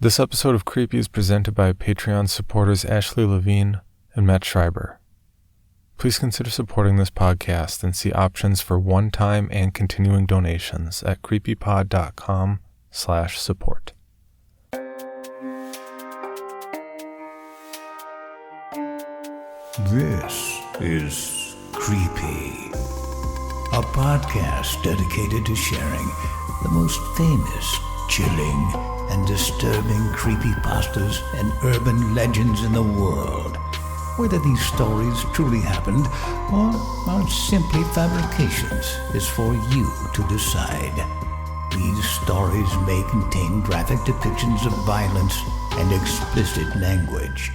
This episode of Creepy is presented by Patreon supporters Ashley Levine and Matt Schreiber. Please consider supporting this podcast and see options for one-time and continuing donations at creepypod.com/support. This is Creepy, a podcast dedicated to sharing the most famous, chilling, and disturbing creepypastas and urban legends in the world. Whether these stories truly happened or are simply fabrications is for you to decide. These stories may contain graphic depictions of violence and explicit language.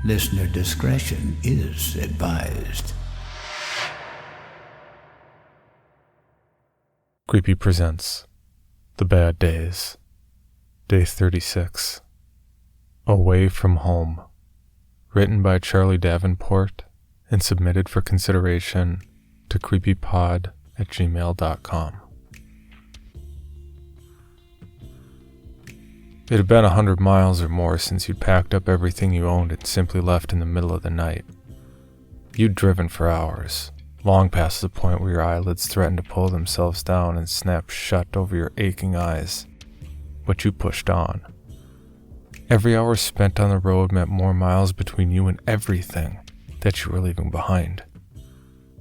Listener discretion is advised. Creepy presents The Bad Days, Day 36, Away from Home, written by Charlie Davenport and submitted for consideration to creepypod@gmail.com. It had been 100 miles or more since you'd packed up everything you owned and simply left in the middle of the night. You'd driven for hours, long past the point where your eyelids threatened to pull themselves down and snap shut over your aching eyes, but you pushed on. Every hour spent on the road meant more miles between you and everything that you were leaving behind.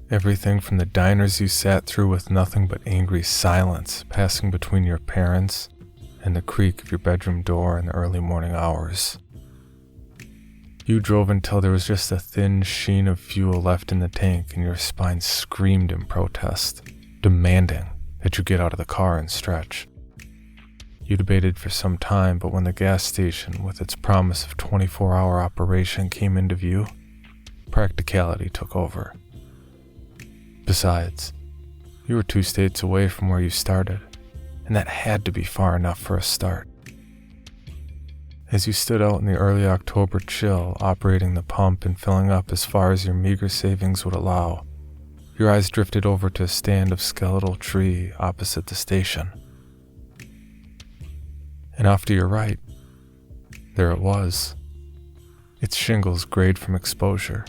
Everything from the diners you sat through with nothing but angry silence passing between your parents and the creak of your bedroom door in the early morning hours. You drove until there was just a thin sheen of fuel left in the tank and your spine screamed in protest, demanding that you get out of the car and stretch. You debated for some time, but when the gas station with its promise of 24-hour operation came into view, practicality took over. Besides, you were 2 states away from where you started, and that had to be far enough for a start. As you stood out in the early October chill, operating the pump and filling up as far as your meager savings would allow, your eyes drifted over to a stand of skeletal tree opposite the station. And off to your right, there it was. Its shingles grayed from exposure,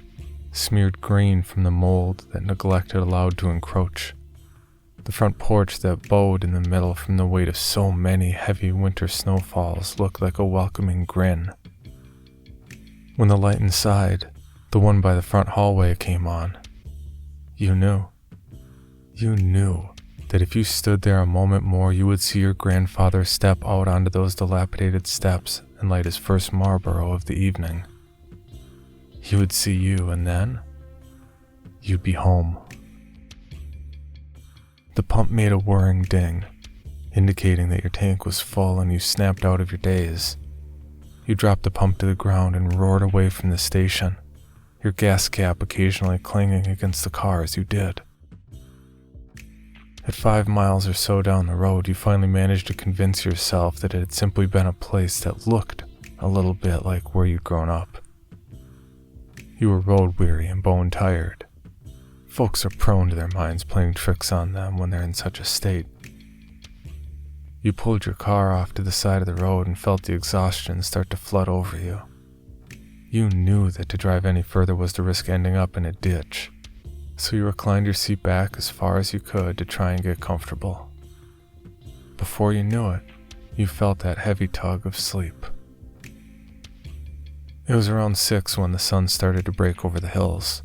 smeared green from the mold that neglect had allowed to encroach. The front porch that bowed in the middle from the weight of so many heavy winter snowfalls looked like a welcoming grin. When the light inside, the one by the front hallway, came on, you knew that if you stood there a moment more, you would see your grandfather step out onto those dilapidated steps and light his first Marlboro of the evening. He would see you, and then you'd be home. The pump made a whirring ding, indicating that your tank was full and you snapped out of your daze. You dropped the pump to the ground and roared away from the station, your gas cap occasionally clanging against the car as you did. At 5 miles or so down the road, you finally managed to convince yourself that it had simply been a place that looked a little bit like where you'd grown up. You were road-weary and bone-tired. Folks are prone to their minds playing tricks on them when they're in such a state. You pulled your car off to the side of the road and felt the exhaustion start to flood over you. You knew that to drive any further was to risk ending up in a ditch, so you reclined your seat back as far as you could to try and get comfortable. Before you knew it, you felt that heavy tug of sleep. It was around 6 when the sun started to break over the hills.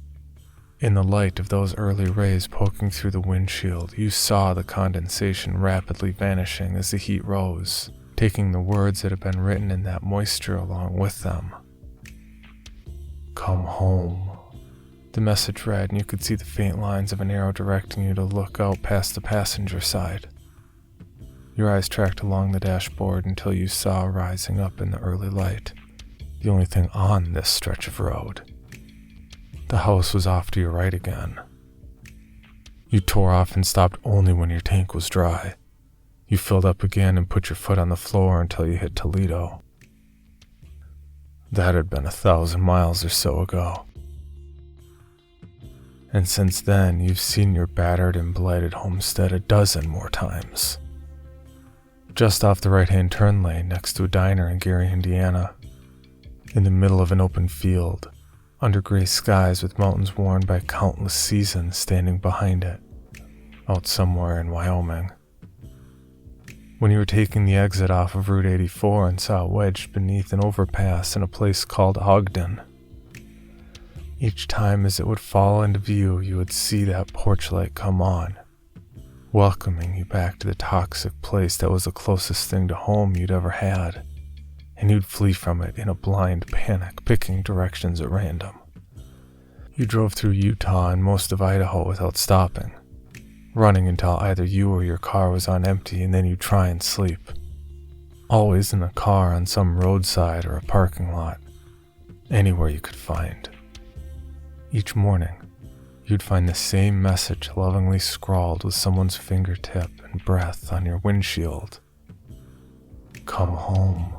In the light of those early rays poking through the windshield, you saw the condensation rapidly vanishing as the heat rose, taking the words that had been written in that moisture along with them. Come home. The message read, and you could see the faint lines of an arrow directing you to look out past the passenger side. Your eyes tracked along the dashboard until you saw rising up in the early light, the only thing on this stretch of road. The house was off to your right again. You tore off and stopped only when your tank was dry. You filled up again and put your foot on the floor until you hit Toledo. That had been 1,000 miles or so ago. And since then, you've seen your battered and blighted homestead a dozen more times. just off the right-hand turn lane next to a diner in Gary, Indiana, in the middle of an open field, under gray skies with mountains worn by countless seasons standing behind it, out somewhere in Wyoming. When you were taking the exit off of Route 84 and saw it wedged beneath an overpass in a place called Ogden. Each time as it would fall into view, you would see that porch light come on, welcoming you back to the toxic place that was the closest thing to home you'd ever had, and you'd flee from it in a blind panic, picking directions at random. You drove through Utah and most of Idaho without stopping, running until either you or your car was on empty, and then you'd try and sleep. Always in the car on some roadside or a parking lot, anywhere you could find. Each morning, you'd find the same message lovingly scrawled with someone's fingertip and breath on your windshield. Come home.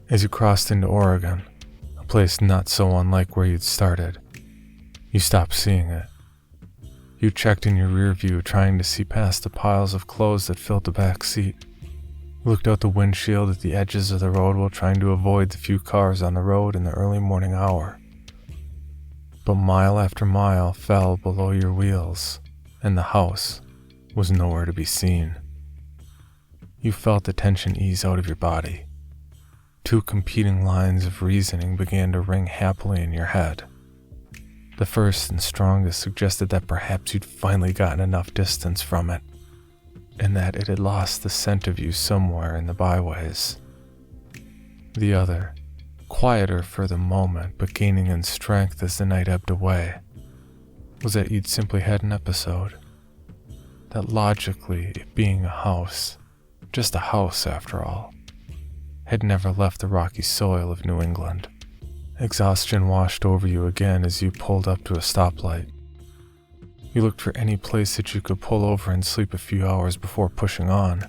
As you crossed into Oregon, a place not so unlike where you'd started, you stopped seeing it. You checked in your rear view, trying to see past the piles of clothes that filled the back seat. You looked out the windshield at the edges of the road while trying to avoid the few cars on the road in the early morning hour. But mile after mile fell below your wheels, and the house was nowhere to be seen. You felt the tension ease out of your body. Two competing lines of reasoning began to ring happily in your head. The first and strongest suggested that perhaps you'd finally gotten enough distance from it, and that it had lost the scent of you somewhere in the byways. The other, quieter for the moment but gaining in strength as the night ebbed away, was that you'd simply had an episode. That logically, it being a house, just a house after all, had never left the rocky soil of New England. Exhaustion washed over you again as you pulled up to a stoplight. You looked for any place that you could pull over and sleep a few hours before pushing on.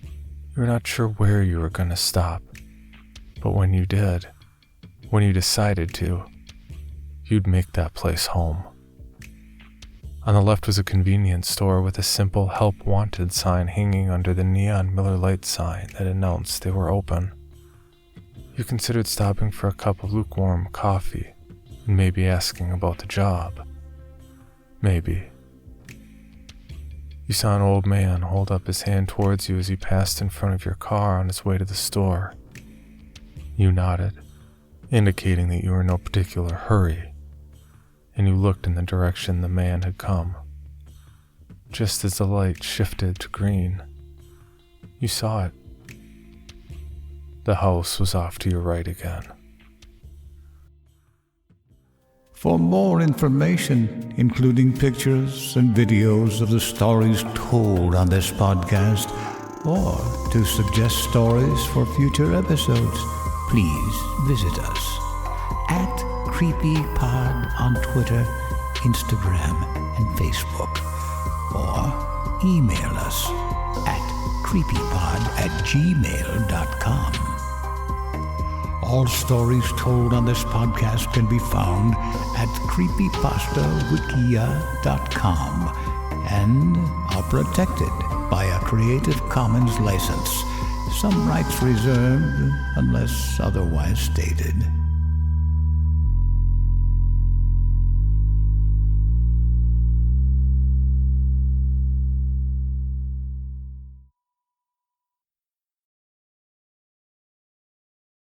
You were not sure where you were going to stop, but when you did, when you decided to, you'd make that place home. On the left was a convenience store with a simple Help Wanted sign hanging under the neon Miller Lite sign that announced they were open. You considered stopping for a cup of lukewarm coffee and maybe asking about the job. Maybe. You saw an old man hold up his hand towards you as he passed in front of your car on his way to the store. You nodded, indicating that you were in no particular hurry, and you looked in the direction the man had come. Just as the light shifted to green, you saw it. The house was off to your right again. For more information, including pictures and videos of the stories told on this podcast, or to suggest stories for future episodes, please visit us at CreepyPod on Twitter, Instagram, and Facebook, or email us at creepypod@gmail.com. All stories told on this podcast can be found at creepypastawikia.com and are protected by a Creative Commons license. Some rights reserved unless otherwise stated.